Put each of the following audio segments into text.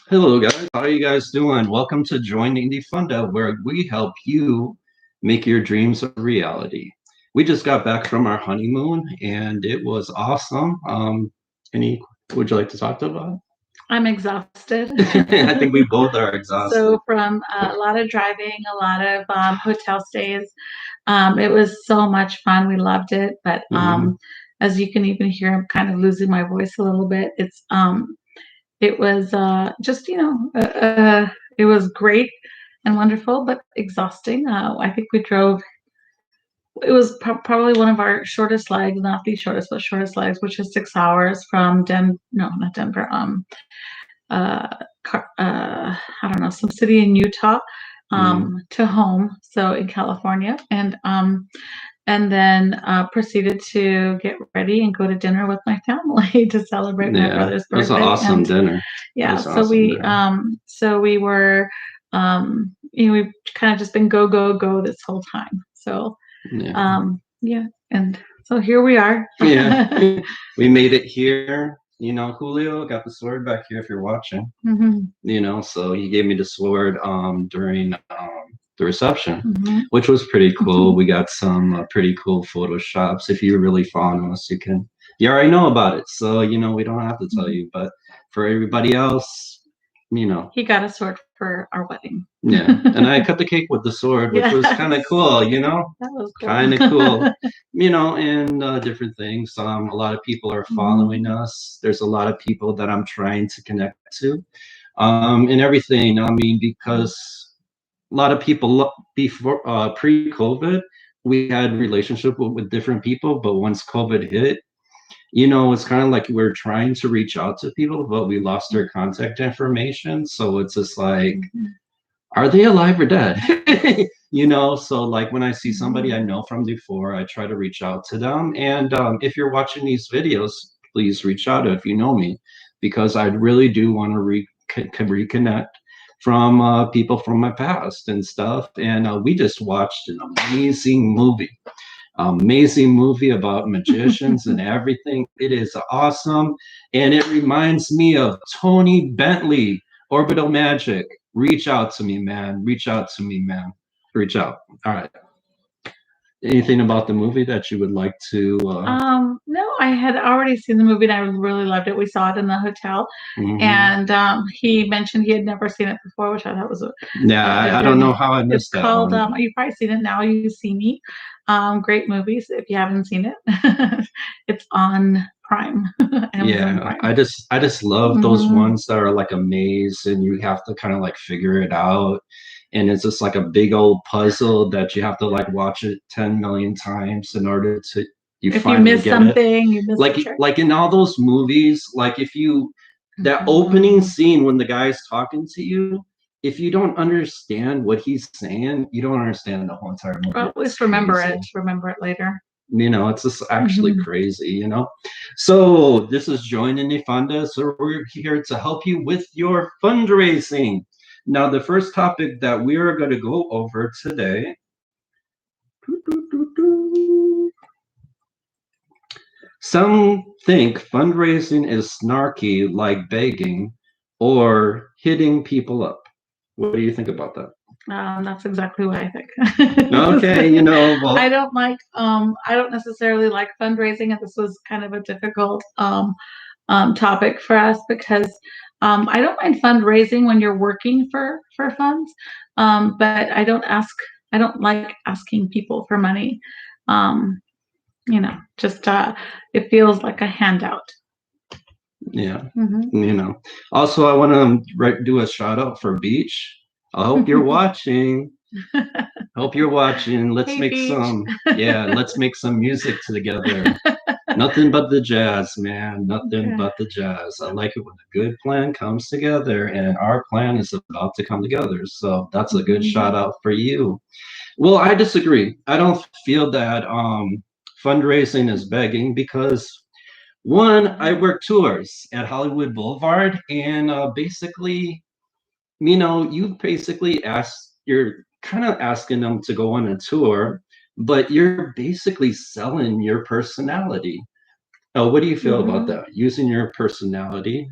Hello, guys. How are you guys doing? Welcome to Joining the Funda, where we help you make your dreams a reality. We just got back from our honeymoon, and it was awesome. Any would you like to talk about? I'm exhausted. I think we both are exhausted. So from a lot of driving, a lot of hotel stays, it was so much fun. We loved it. But Hmm. as you can even hear, I'm kind of losing my voice a little bit. It was just it was great and wonderful, but exhausting. I think we drove. It was probably one of our shortest legs, not the shortest, but shortest legs, which is 6 hours from No, not Denver. Uh, I don't know, some city in Utah Hmm. to home, so in California, and then proceeded to get ready and go to dinner with my family to celebrate my Yeah, brother's it was an birthday. awesome And dinner. It yeah, was an awesome dinner. so we were we've kind of just been go go go this whole time. So Yeah, yeah, and so here we are. yeah. We made it here. Julio got the sword back here if you're watching. Mhm, So he gave me the sword during the reception, mhm, which was pretty cool. mhm, We got some pretty cool photoshops. If you really follow us, you already know about it. So, we don't have to tell mhm. you, but for everybody else, you know, He got a sword for our wedding. yeah. And I cut the cake with the sword, which was kind of Yes, cool, that was cool. kind of cool, and different things. A lot of people are following Mhm, us. There's a lot of people that I'm trying to connect to, and everything. I mean, because a lot of people before pre-COVID, we had relationship with different people, but once COVID hit, it's kind of like we're trying to reach out to people, but we lost their contact information. So it's just like, mhm, are they alive or dead? So like when I see somebody I mhm. know from before, I try to reach out to them. And if you're watching these videos, please reach out if you know me, because I really do want to reconnect from people from my past and stuff. And we just watched an amazing movie about magicians and everything. It is awesome. And it reminds me of Tony Bentley, Orbital Magic. Reach out to me, man. Reach out to me, man. Reach out. All right. Anything about the movie that you would like to? No, I had already seen the movie and I really loved it. We saw it in the hotel, Mhm. and he mentioned he had never seen it before, which I thought was Yeah, a I don't good. know how I It's missed that called. one. You've probably seen it now. You see me. Great movies. If you haven't seen it, it's on Prime, Amazon Yeah, Prime. I just love those Hmm. ones that are like a maze and you have to kind of like figure it out. And it's just like a big old puzzle that you have to like watch it 10 million times in order to you If you finally miss get it. something, you miss the trick. Like in all those movies, like if you that opening Hmm. scene when the guy's talking to you, if you don't understand what he's saying, you don't understand the whole entire Well, movie. at It's least remember crazy. it. Remember it later. It's just actually Hmm. crazy. So this is Joining the Funda. So we're here to help you with your fundraising. Now, the first topic that we are going to go over today, some think fundraising is snarky like begging or hitting people up. What do you think about that? That's exactly what I think. Okay, well, I don't necessarily like fundraising, and this was kind of a difficult topic for us because I don't mind fundraising when you're working for funds, but I don't like asking people for money. Um, just it feels like a handout. yeah, Hmm. you know. Also, I want to do a shout out for Beach. I hope you're watching. Hope you're watching. Hey, Beach. Let's make some music together. Nothing but the jazz, man. Nothing Okay. but the jazz. I like it when a good plan comes together, and our plan is about to come together. So that's a good Mhm. shout out for you. Well, I disagree. I don't feel that fundraising is begging because one, I work tours at Hollywood Boulevard, and basically you basically you're kind of asking them to go on a tour, but you're basically selling your personality. What do you feel about Mhm. that? Using your personality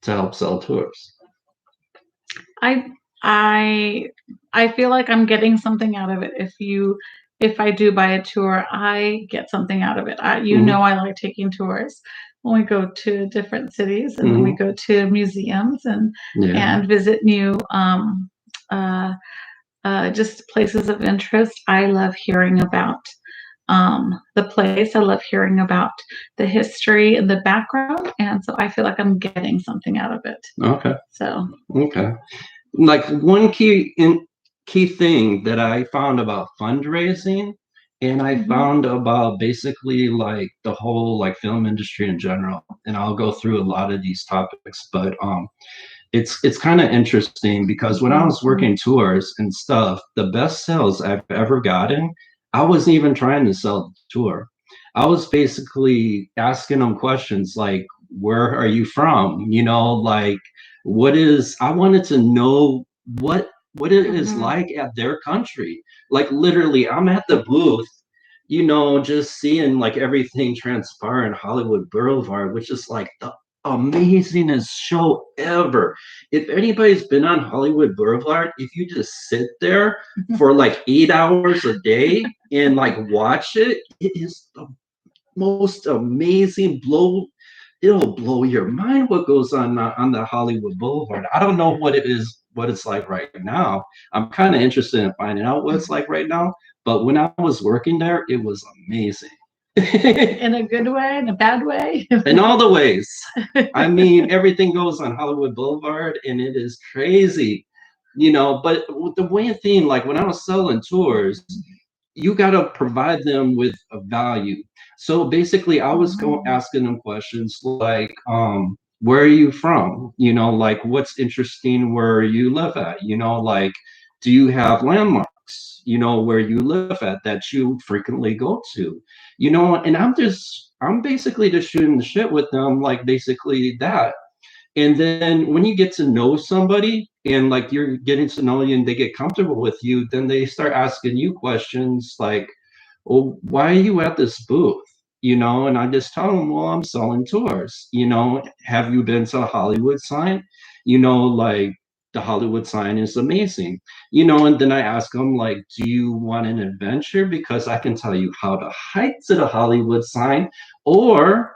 to help sell tours? I I I feel like I'm getting something out of it. If I do buy a tour, I get something out of it. Hmm. I like taking tours when we go to different cities and then we Hmm. go to museums Yeah. and visit new uh, just places of interest. I love hearing about the place. I love hearing about the history and the background, and so I feel like I'm getting something out of it. Okay. So. Okay. Like one key thing that I found about fundraising, and I Mhm. found about basically like the whole like film industry in general, and I'll go through a lot of these topics, but it's kind of interesting because when I Mhm. was working tours and stuff, the best sales I've ever gotten, I wasn't even trying to sell the tour. I was basically asking them questions like, where are you from? Like I wanted to know what it is Mhm. like at their country. Like literally, I'm at the booth, just seeing like everything transpire in Hollywood Boulevard, which is like the amazingest show ever. If anybody's been on Hollywood Boulevard, if you just sit there for like 8 hours a day and like watch it, it is the most amazing it'll blow your mind what goes on the Hollywood Boulevard. I don't know what it's like right now. I'm kind of interested in finding out what it's like right now, but when I was working there, it was amazing. In a good way, in a bad way. In all the ways. I mean, everything goes on Hollywood Boulevard and it is crazy, but the way thing, like when I was selling tours, you got to provide them with a value. So basically, I was Mhm. asking them questions like, where are you from? Like what's interesting where you live at? Like, do you have landmarks? Where you live at that you frequently go to? And I'm basically just shooting the shit with them, like basically that. And then when you get to know somebody and like you're getting to know you and they get comfortable with you, then they start asking you questions like, well, why are you at this booth? And I just tell them, well, I'm selling tours. Have you been to the Hollywood sign? Like the Hollywood sign is amazing. And then I ask them, like, do you want an adventure? Because I can tell you how to hike to the Hollywood sign, or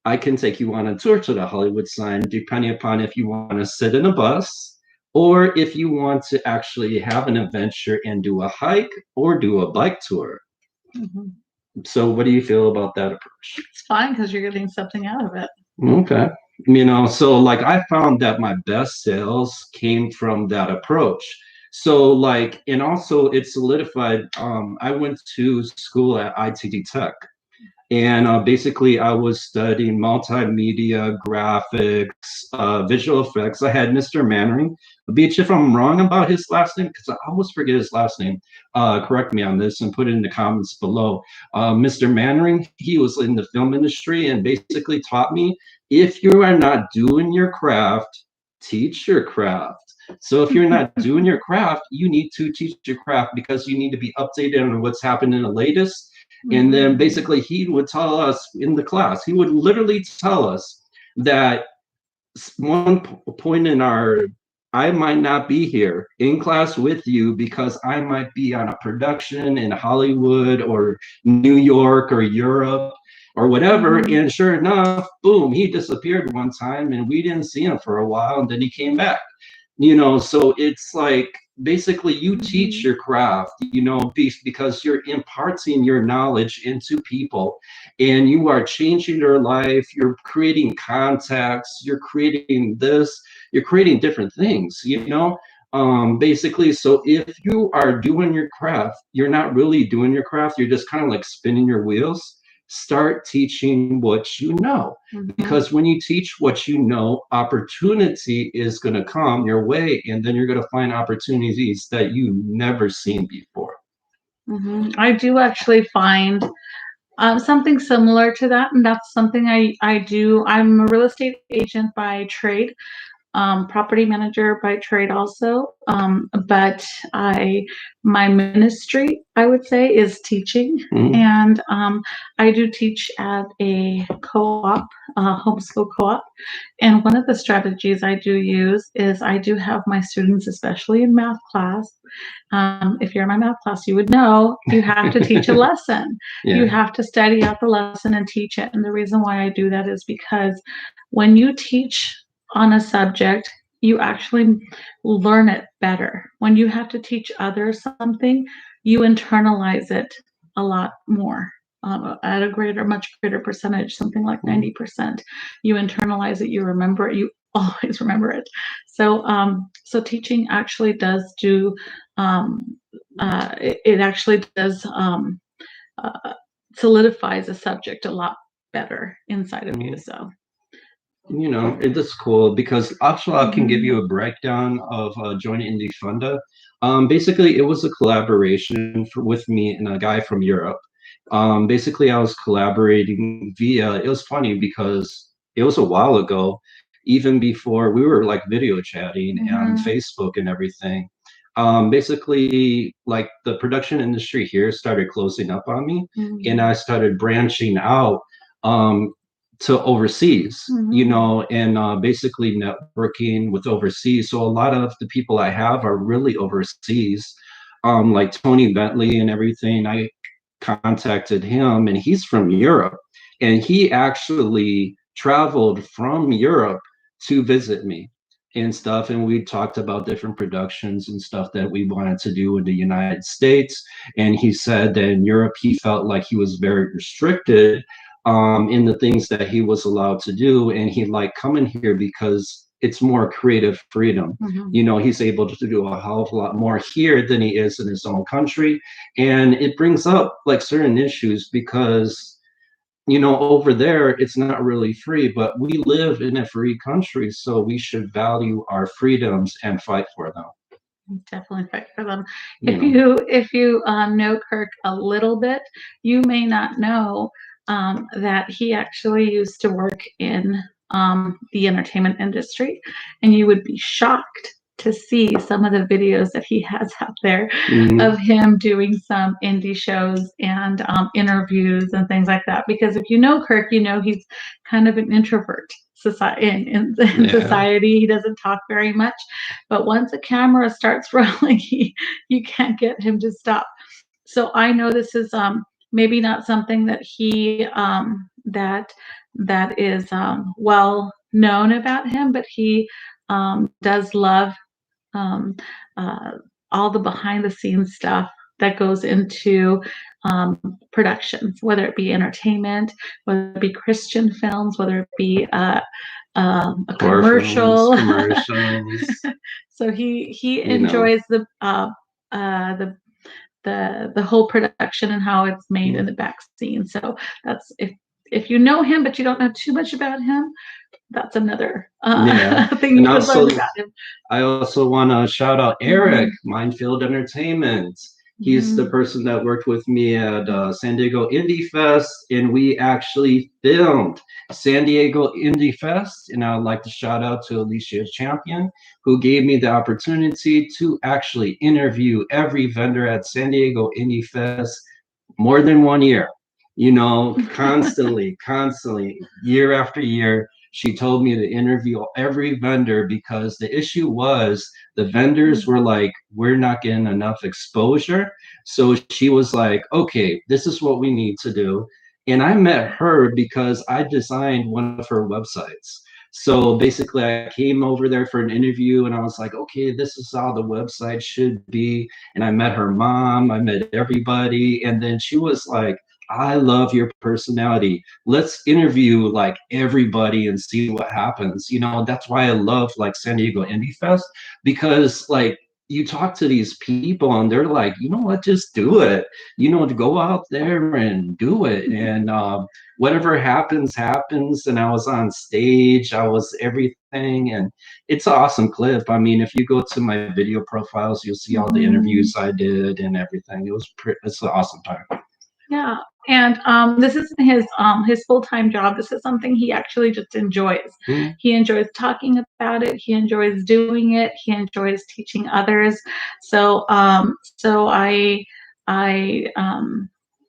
I can take you on a tour to the Hollywood sign, depending upon if you want to sit in a bus or if you want to actually have an adventure and do a hike or do a bike tour. Mhm. So, what do you feel about that approach? It's fine because you're getting something out of it. Okay. So like I found that my best sales came from that approach. So like, and also it solidified. I went to school at ITD Tech. And basically, I was studying multimedia, graphics, visual effects. I had Mr. Mannering. Beach, if I'm wrong about his last name, because I always forget his last name, correct me on this and put it in the comments below. Mr. Mannering, he was in the film industry and basically taught me if you are not doing your craft, teach your craft. So if you're not doing your craft, you need to teach your craft because you need to be updated on what's happened in the latest. And then Mhm. basically he would tell us in the class, he would literally tell us that one point in our I might not be here in class with you because I might be on a production in Hollywood or New York or Europe or whatever. Mhm. And sure enough, boom, he disappeared one time and we didn't see him for a while and then he came back. So it's like basically you teach Mhm. your craft, because you're imparting your knowledge into people and you are changing their life, you're creating contacts, you're creating this, you're creating different things, basically. So if you are doing your craft, you're not really doing your craft, you're just kind of like spinning your wheels. Start teaching what you know, Mhm. because when you teach what you know, opportunity is going to come your way and then you're going to find opportunities that you never seen before. Mhm. I do actually find something similar to that, and that's something I do. I'm a real estate agent by trade, property manager by trade also. But my ministry, I would say, is teaching. Mhm. And I do teach at a co-op, homeschool co-op. And one of the strategies I do use is I do have my students, especially in math class. If you're in my math class, you would know you have to teach a lesson. You Yeah. have to study out the lesson and teach it. And the reason why I do that is because when you teach on a subject, you actually learn it better. When you have to teach others something, you internalize it a lot more. At a much greater percentage, something like 90%. You internalize it, you remember it, you always remember it. So teaching actually does do, it actually does uh, solidifies a subject a lot better inside of you. So It is cool because actually I can give Mhm. you a breakdown of Join Indie Funda. Basically, it was a collaboration with me and a guy from Europe. Basically, I was collaborating via, it was funny because it was a while ago, even before we were like video chatting on Mhm. Facebook and everything. Basically, like the production industry here started closing up on me, and Mhm. I started branching out. To overseas, Mhm. and basically networking with overseas. So a lot of the people I have are really overseas, like Tony Bentley and everything. I contacted him, and he's from Europe, and he actually traveled from Europe to visit me and stuff. And we talked about different productions and stuff that we wanted to do in the United States. And he said that in Europe, he felt like he was very restricted in the things that he was allowed to do. And he liked coming here because it's more creative freedom. Mhm. He's able to do a hell of a lot more here than he is in his own country. And it brings up like certain issues because over there it's not really free, but we live in a free country, so we should value our freedoms and fight for them. Definitely fight for them. you know If you know Kirk a little bit, you may not know that he actually used to work in the entertainment industry, and you would be shocked to see some of the videos that he has out there Mhm. of him doing some indie shows and interviews and things like that. Because if you know Kirk, you know he's kind of an introvert society in Yeah. society. He doesn't talk very much, but once a camera starts rolling, you can't get him to stop. So I know this is maybe not something that he that is well known about him, but he does love um, uh, all the behind the scenes stuff that goes into productions, whether it be entertainment, whether it be Christian films, whether it be a Horror films, commercial. commercials. So he you know enjoys uh, the the whole production and how it's made in the back scene. So that's if you know him but you don't know too much about him, that's another yeah. thing And you could learn also, about him. I also want to shout out Eric, Mhm. Minefield Entertainment. He's the Mhm. person that worked with me at San Diego Indie Fest, and we actually filmed San Diego Indie Fest. And I would like to shout out to Alicia Champion, who gave me the opportunity to actually interview every vendor at San Diego Indie Fest more than 1 year. Constantly, year after year she told me to interview every vendor because the issue was the vendors were like, we're not getting enough exposure. So she was like, okay, this is what we need to do. And I met her because I designed one of her websites. So basically, I came over there for an interview and I was like, okay, this is how the website should be. And I met her mom, I met everybody. And then she was like, I love your personality. Let's interview like everybody and see what happens. That's why I love like San Diego Indie Fest, because like you talk to these people and they're like, you know what, just do it. To go out there and do it. And whatever happens, happens. And I was on stage, I was everything. And it's an awesome clip. I mean, if you go to my video profiles, you'll see all the Mhm. interviews I did and everything. It's an awesome time. Yeah, And this isn't his full-time job. This is something he actually just enjoys. Mm. He enjoys talking about it. He enjoys doing it. He enjoys teaching others. So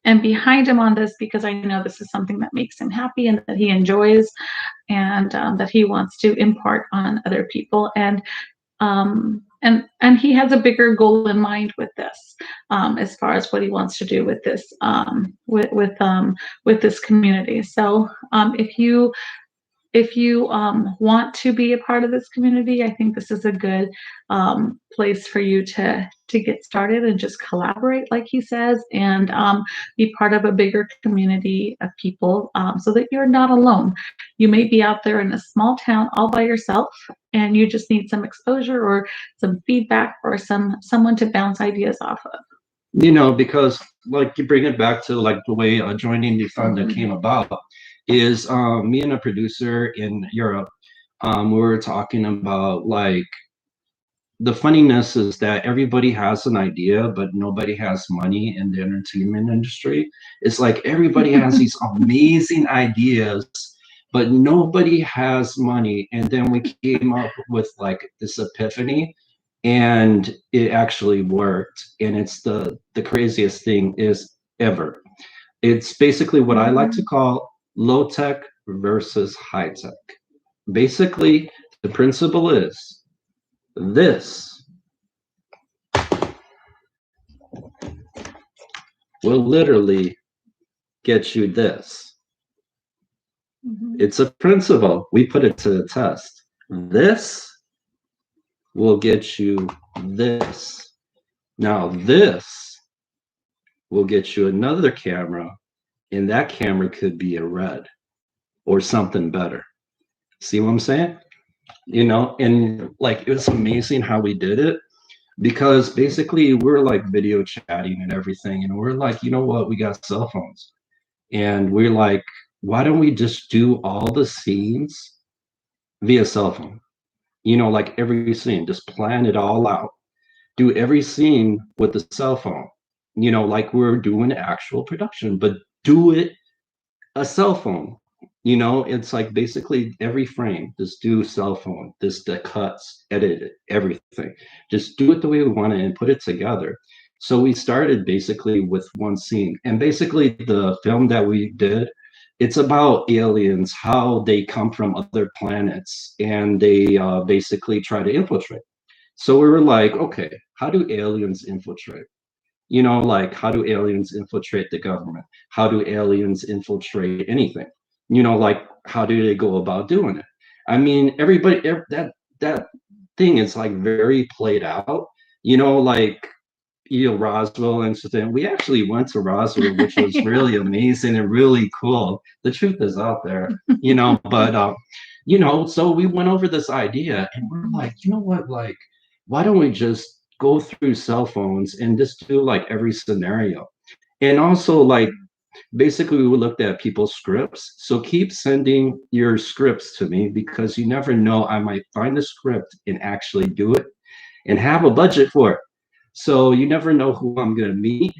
am behind him on this because I know this is something that makes him happy and that he enjoys, and that he wants to impart on other people. And he has a bigger goal in mind with this, as far as what he wants to do with this, with this community. So if you want to be a part of this community, I think this is a good place for you to get started and just collaborate, like he says, and be part of a bigger community of people, so that you're not alone. You may be out there in a small town all by yourself, and you just need some exposure or some feedback or someone to bounce ideas off of. Because like you bring it back to like the way joining the Funda came about is me and a producer in Europe, we were talking about like the funniness is that everybody has an idea, but nobody has money in the entertainment industry. It's like everybody has these amazing ideas, but nobody has money. And then we came up with like this epiphany, and it actually worked. And it's the craziest thing is ever. It's basically what I like to call low tech versus high tech. Basically, the principle is this will literally get you this. It's a principle. We put it to the test. This will get you this. Now, this will get you another camera, and that camera could be a red or something better. See what I'm saying? And like it was amazing how we did it, because basically we're like video chatting and everything, and we're like, you know what, we got cell phones, and we're like, why don't we just do all the scenes via cell phone? Like every scene, just plan it all out, do every scene with the cell phone, like we're doing actual production, but do it a cell phone. It's like basically every frame, just do cell phone, just the cuts, edit it, everything. Just do it the way we want it and put it together. So we started basically with one scene. And basically the film that we did, it's about aliens, how they come from other planets and they basically try to infiltrate. So we were like, okay, how do aliens infiltrate? Like how do aliens infiltrate the government? How do aliens infiltrate anything? Like how do they go about doing it? I mean, that thing is like very played out. Like Roswell incident. We actually went to Roswell, which was really amazing and really cool. The truth is out there, but so we went over this idea and we're like, you know what, like, why don't we just go through cell phones and just do like every scenario? And also like basically we looked at people's scripts. So keep sending your scripts to me, because you never know, I might find a script and actually do it and have a budget for it. So you never know who I'm going to meet.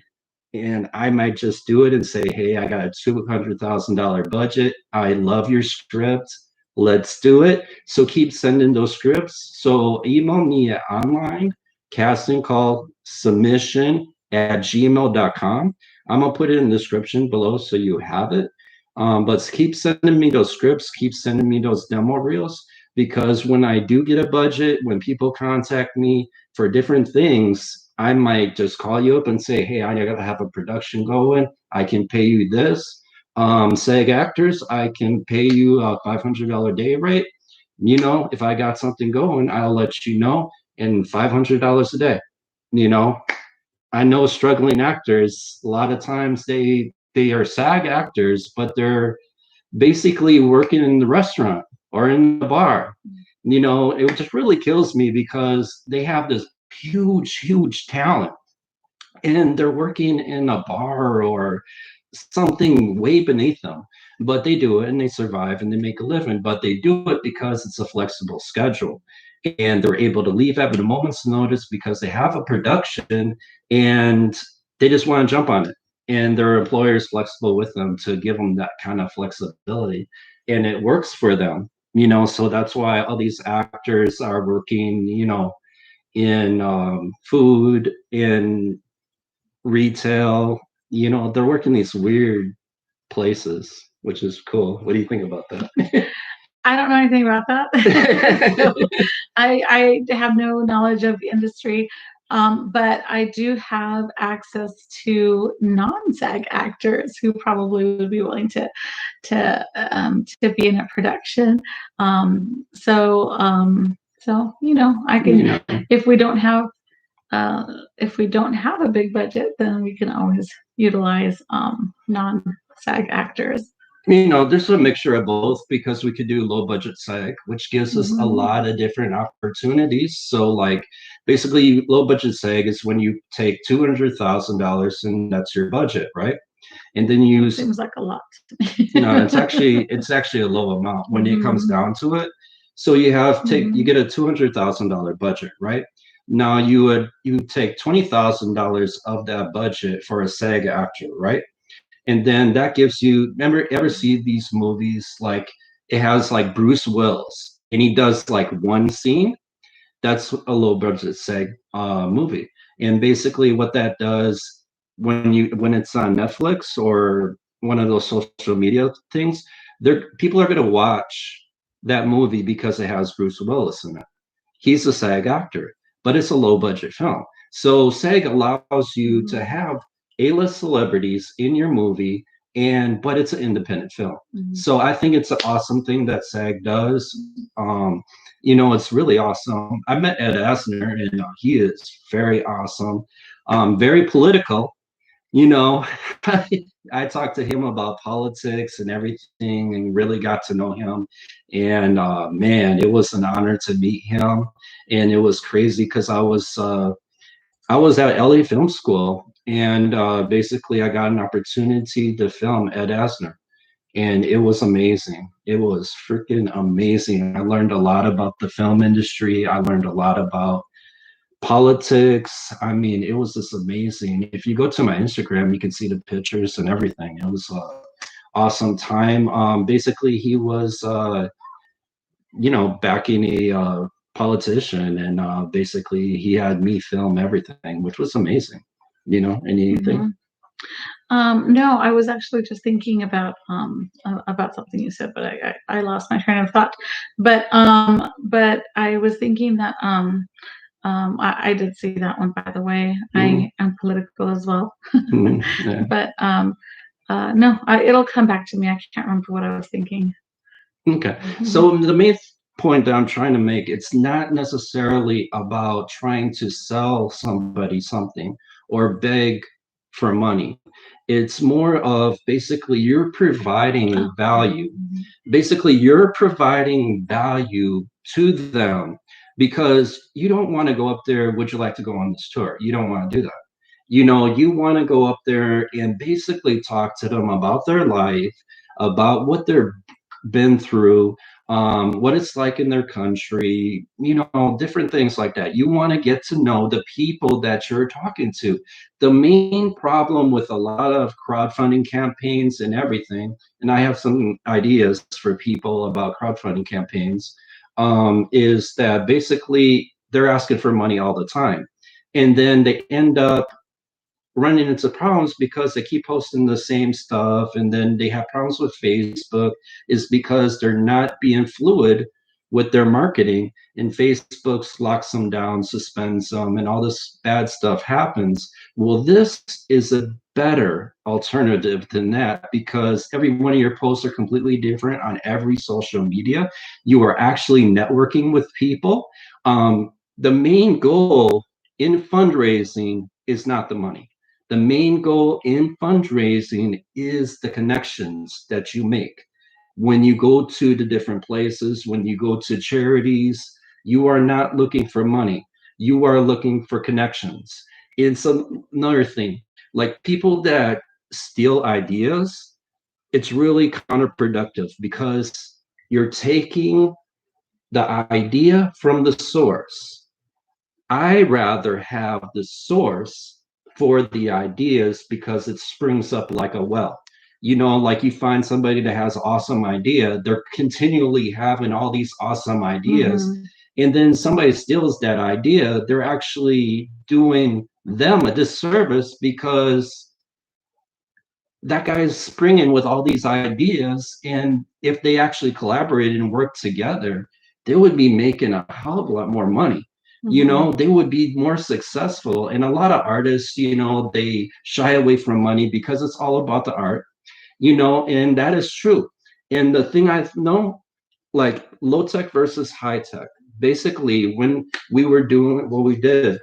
And I might just do it and say, hey, I got a $200,000 budget. I love your script. Let's do it. So keep sending those scripts. So email me at online casting call submission at gmail.com. I'm going to put it in the description below so you have it. But keep sending me those scripts. Keep sending me those demo reels, because when I do get a budget, when people contact me for different things, I might just call you up and say, hey, I gotta have a production going. I can pay you this. SAG actors, I can pay you a $500 day rate. If I got something going, I'll let you know, and $500 a day. I know struggling actors, a lot of times they are SAG actors, but they're basically working in the restaurant or in the bar. It just really kills me because they have this huge talent, and they're working in a bar or something way beneath them, but they do it and they survive and they make a living. But they do it because it's a flexible schedule, and they're able to leave at a moment's notice because they have a production and they just want to jump on it and their employers flexible with them to give them that kind of flexibility, and it works for them. So that's why all these actors are working, in food, in retail. They're working these weird places, which is cool. What do you think about that? I don't know anything about that. So I have no knowledge of the industry, but I do have access to non-SAG actors who probably would be willing to be in a production. So I can, if we don't have if we don't have a big budget, then we can always utilize non-SAG actors. There's a mixture of both because we could do low budget SAG, which gives us a lot of different opportunities. So, like, basically, low budget SAG is when you take $200,000 and that's your budget, right? And then you use. Seems like a lot. No, it's actually a low amount when it comes down to it. So you get a $200,000 budget, right? Now you take $20,000 of that budget for a SAG actor, right? And then that gives you, remember, ever see these movies like it has like Bruce Willis and he does like one scene? That's a low budget SAG movie. And basically what that does when it's on Netflix or one of those social media things, people are going to watch that movie because it has Bruce Willis in it. He's a SAG actor, but it's a low budget film. So SAG allows you to have A-list celebrities in your movie, but it's an independent film. So I think it's an awesome thing that SAG does. It's really awesome. I met Ed Asner, and he is very awesome, very political. I talked to him about politics and everything and really got to know him. And man, it was an honor to meet him. And it was crazy because I was at LA Film School, and basically I got an opportunity to film Ed Asner. And it was amazing. It was freaking amazing. I learned a lot about the film industry. I learned a lot about politics. I mean, it was just amazing. If you go to my Instagram, you can see the pictures and everything. It was an awesome time. Basically, he was, backing a politician, and basically he had me film everything, which was amazing. Anything? No, I was actually just thinking about something you said, but I lost my train of thought. But I was thinking that I did see that one, by the way. I am political as well. Yeah. But no, it'll come back to me. I can't remember what I was thinking. Okay. So the main point that I'm trying to make, it's not necessarily about trying to sell somebody something or beg for money. It's more of basically you're providing value. Basically, you're providing value to them because you don't want to go up there, would you like to go on this tour? You don't want to do that. You want to go up there and basically talk to them about their life, about what they've been through, what it's like in their country, different things like that. You want to get to know the people that you're talking to. The main problem with a lot of crowdfunding campaigns and everything, and I have some ideas for people about crowdfunding campaigns, is that basically they're asking for money all the time. And then they end up running into problems because they keep posting the same stuff, and then they have problems with Facebook is because they're not being fluid with their marketing, and Facebook locks them down, suspends them, and all this bad stuff happens. Well, this is a better alternative than that because every one of your posts are completely different on every social media. You are actually networking with people. The main goal in fundraising is not the money. The main goal in fundraising is the connections that you make. When you go to the different places, when you go to charities, you are not looking for money. You are looking for connections. It's another thing, like people that steal ideas, it's really counterproductive because you're taking the idea from the source. I rather have the source for the ideas because it springs up like a well. Like you find somebody that has awesome idea, they're continually having all these awesome ideas. Mm-hmm. And then somebody steals that idea, they're actually doing them a disservice because that guy's springing with all these ideas. And if they actually collaborated and worked together, they would be making a hell of a lot more money. Mm-hmm. They would be more successful. And a lot of artists, they shy away from money because it's all about the art, and that is true. And the thing I know, like low tech versus high tech, basically, when we were doing what we did,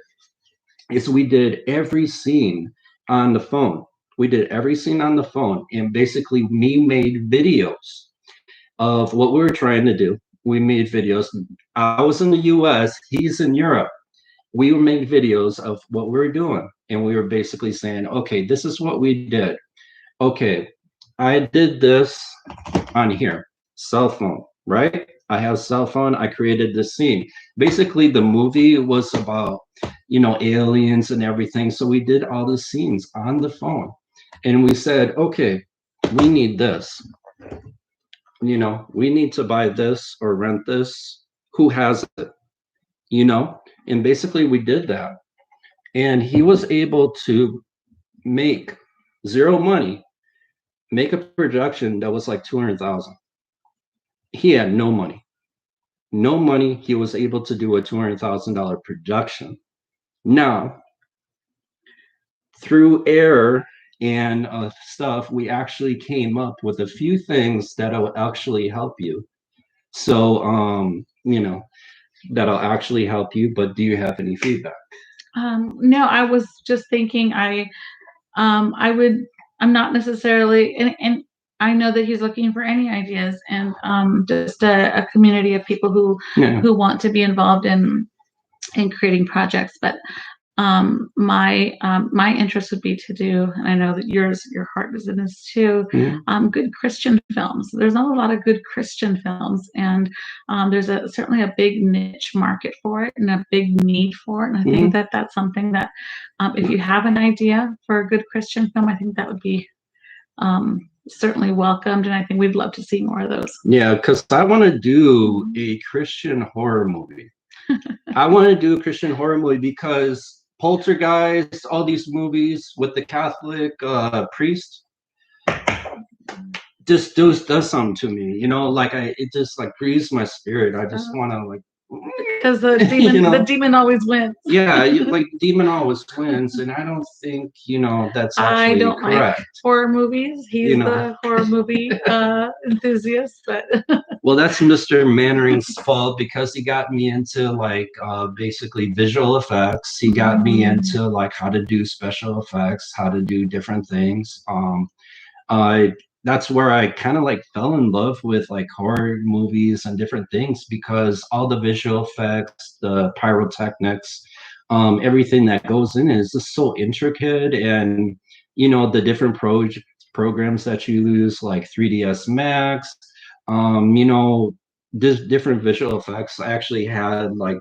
is we did every scene on the phone. We did every scene on the phone, and basically, we made videos of what we were trying to do. We made videos. I was in the US, he's in Europe. We were making videos of what we were doing, and we were basically saying, okay, this is what we did. Okay, I did this on here, cell phone, right? I have cell phone. I created this scene. Basically, the movie was about, aliens and everything. So we did all the scenes on the phone, and we said, okay, we need this. We need to buy this or rent this. Who has it? And basically we did that, and he was able to make zero money, make a production that was like 200,000. He had no money. No money. He was able to do a $200,000 production. Now, through error and stuff, we actually came up with a few things that'll actually help you. So, that'll actually help you. But do you have any feedback? No, I was just thinking I would, I'm not necessarily, and I know that he's looking for any ideas, and just a community of people Yeah. who want to be involved in creating projects. But my interest would be to do, and I know that your heart is in this too. Good Christian films. There's not a lot of good Christian films, and there's certainly a big niche market for it and a big need for it. And I think that that's something that if you have an idea for a good Christian film, I think that would be certainly welcomed, and I think we'd love to see more of those. Yeah, because I want to do a Christian horror movie. I want to do a Christian horror movie because Poltergeist, all these movies with the Catholic priest, just does something to me. Like it just like grieves my spirit. I just want to like. Because the demon, the demon always wins. Yeah, like demon always wins, and I don't think that's actually I don't correct. like horror movies. He's the horror movie enthusiast, but well, that's Mr. Mannering's fault because he got me into like basically visual effects. He got me into like how to do special effects, how to do different things. I That's where I kind of like fell in love with like horror movies and different things because all the visual effects, the pyrotechnics, everything that goes in is just so intricate, and the different programs that you use like 3ds Max, different visual effects. I actually had like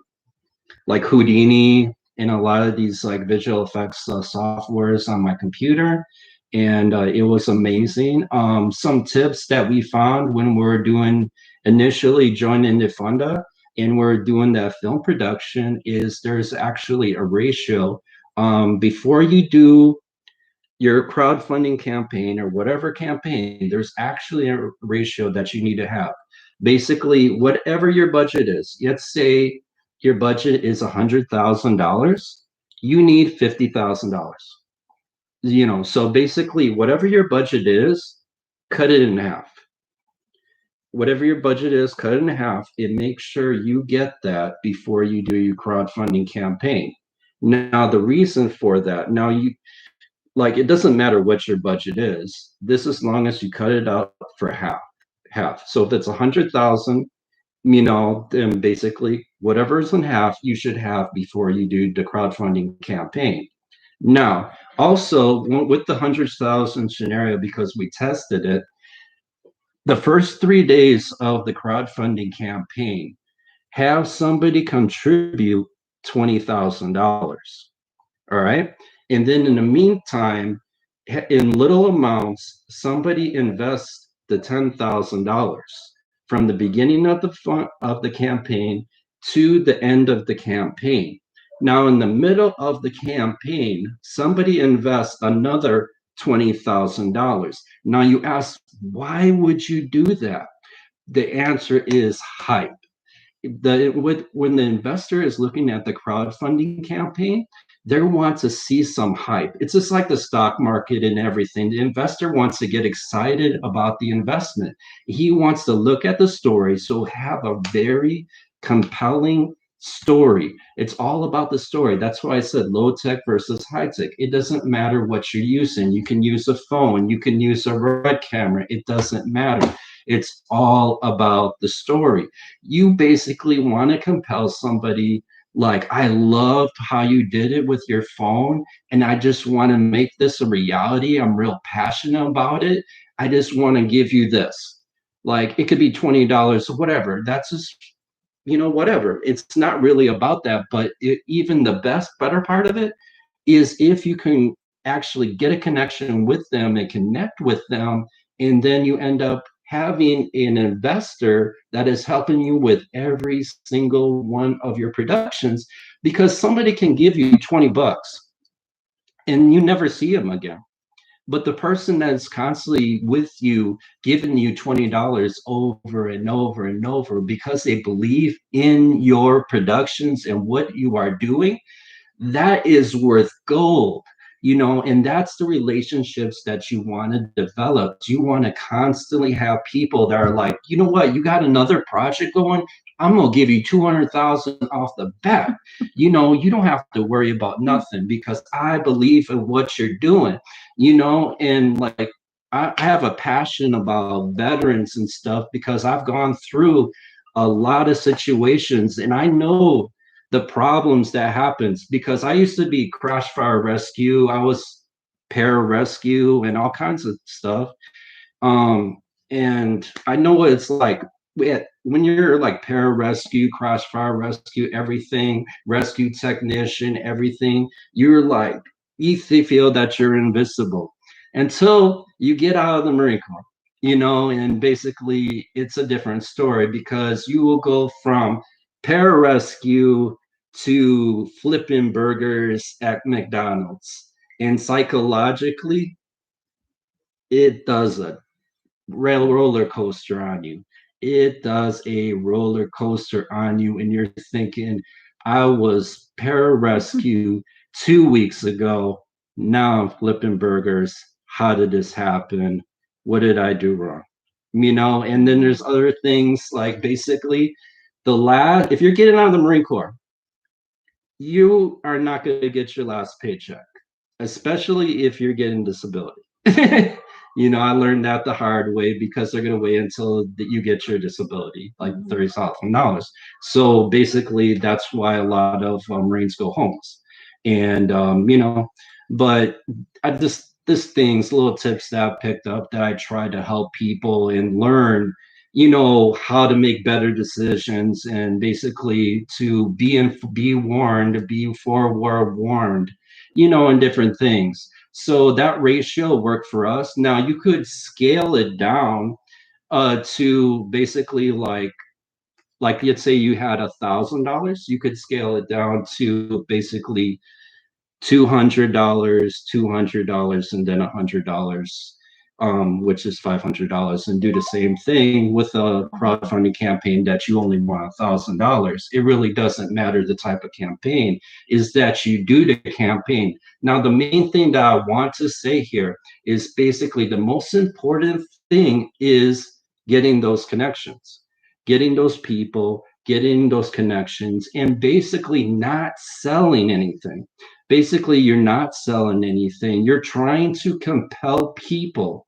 Houdini and a lot of these like visual effects softwares on my computer, and it was amazing. Some tips that we found when we're doing initially joining the Funda and we're doing that film production is there's actually a ratio before you do your crowdfunding campaign or whatever campaign. There's actually a ratio that you need to have. Basically, whatever your budget is, let's say your budget is $100,000, you need $50,000. So basically, whatever your budget is, cut it in half. Whatever your budget is, cut it in half and make sure you get that before you do your crowdfunding campaign. Now, the reason for that, now it doesn't matter what your budget is, this as long as you cut it out for half. So if it's 100,000, then basically whatever's in half you should have before you do the crowdfunding campaign. Now, also with the 100,000 scenario, because we tested it, the first 3 days of the crowdfunding campaign, have somebody contribute $20,000. All right. And then in the meantime, in little amounts, somebody invests the $10,000 from the beginning of the campaign to the end of the campaign. Now, in the middle of the campaign, somebody invests another $20,000. Now, you ask, why would you do that? The answer is hype. When the investor is looking at the crowdfunding campaign, they want to see some hype. It's just like the stock market and everything. The investor wants to get excited about the investment. He wants to look at the story, so have a very compelling story. It's all about the story. That's why I said low tech versus high tech. It doesn't matter what you're using. You can use a phone, you can use a red camera. It doesn't matter. It's all about the story. You basically want to compel somebody like, I loved how you did it with your phone, and I just want to make this a reality. I'm real passionate about it. I just want to give you this. Like, it could be $20 or whatever. That's just, whatever. It's not really about that. But even the better part of it is if you can actually get a connection with them and connect with them, and then you end up having an investor that is helping you with every single one of your productions, because somebody can give you $20 and you never see them again. But the person that's constantly with you, giving you $20 over and over and over because they believe in your productions and what you are doing, that is worth gold. And that's the relationships that you want to develop. You want to constantly have people that are like, you know what, you got another project going, I'm gonna give you 200,000 off the bat. You don't have to worry about nothing because I believe in what you're doing. And like, I have a passion about veterans and stuff because I've gone through a lot of situations, and I know the problems that happens, because I used to be crash fire rescue, I was pararescue and all kinds of stuff. um and I know what it's like when you're like pararescue, crash fire rescue, everything, rescue technician, everything. You're like, you feel that you're invisible until you get out of the Marine Corps. And basically it's a different story, because you will go from pararescue to flipping burgers at McDonald's. And psychologically, it does a roller coaster on you. It does a roller coaster on you, and you're thinking, I was pararescue 2 weeks ago. Now I'm flipping burgers. How did this happen? What did I do wrong? And then there's other things like basically if you're getting out of the Marine Corps, you are not going to get your last paycheck, especially if you're getting disability. I learned that the hard way, because they're going to wait until you get your disability, like $30,000. So basically, that's why a lot of Marines go homeless. And, but I just, this things, little tips that I picked up that I try to help people and learn, how to make better decisions, and basically to be warned, be forewarned, and different things. So that ratio worked for us. Now you could scale it down to basically like let's say you had $1,000, you could scale it down to basically $200, and then $100, which is $500, and do the same thing with a crowdfunding campaign that you only want $1,000. It really doesn't matter the type of campaign, is that you do the campaign. Now, the main thing that I want to say here is basically the most important thing is getting those connections, getting those people, getting those connections, and basically not selling anything. Basically, you're not selling anything. You're trying to compel people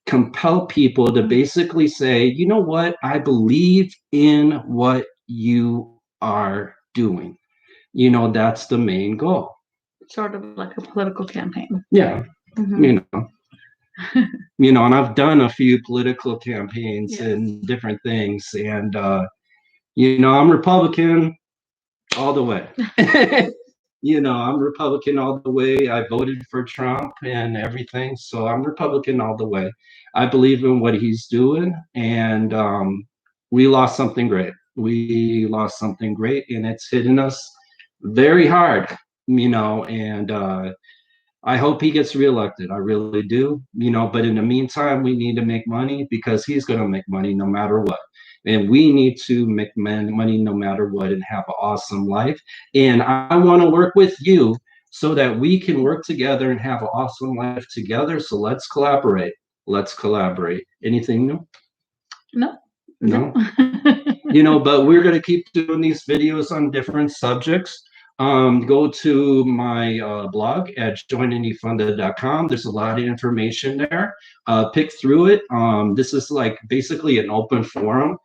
to basically say, you know what, I believe in what you are doing. That's the main goal. Sort of like a political campaign. Yeah. Mm-hmm. And I've done a few political campaigns, yes, and different things. And, I'm Republican all the way. I'm Republican all the way. I voted for Trump and everything, so I'm Republican all the way. I believe in what he's doing, and we lost something great. We lost something great, and it's hitting us very hard, and I hope he gets reelected. I really do, but in the meantime, we need to make money because he's going to make money no matter what. And we need to make money no matter what and have an awesome life. And I want to work with you so that we can work together and have an awesome life together. So let's collaborate. Let's collaborate. Anything new? No. No? No. But we're going to keep doing these videos on different subjects. Go to my blog at joinanyfunda.com. There's a lot of information there. Pick through it. This is like basically an open forum.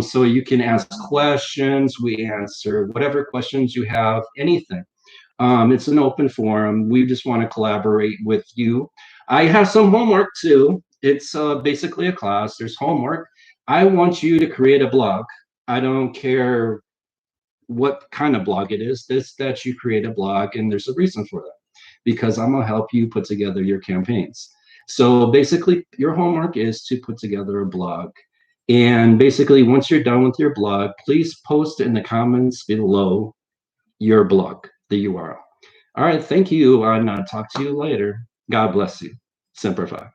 So you can ask questions. We answer whatever questions you have, anything. It's an open forum. We just want to collaborate with you. I have some homework too. It's basically a class. There's homework. I want you to create a blog. I don't care what kind of blog it is. This that you create a blog, and there's a reason for that because I'm gonna help you put together your campaigns. So basically, your homework is to put together a blog. And basically, once you're done with your blog, please post in the comments below your blog, the URL. All right, thank you, and I'll talk to you later. God bless you. Semper Fi.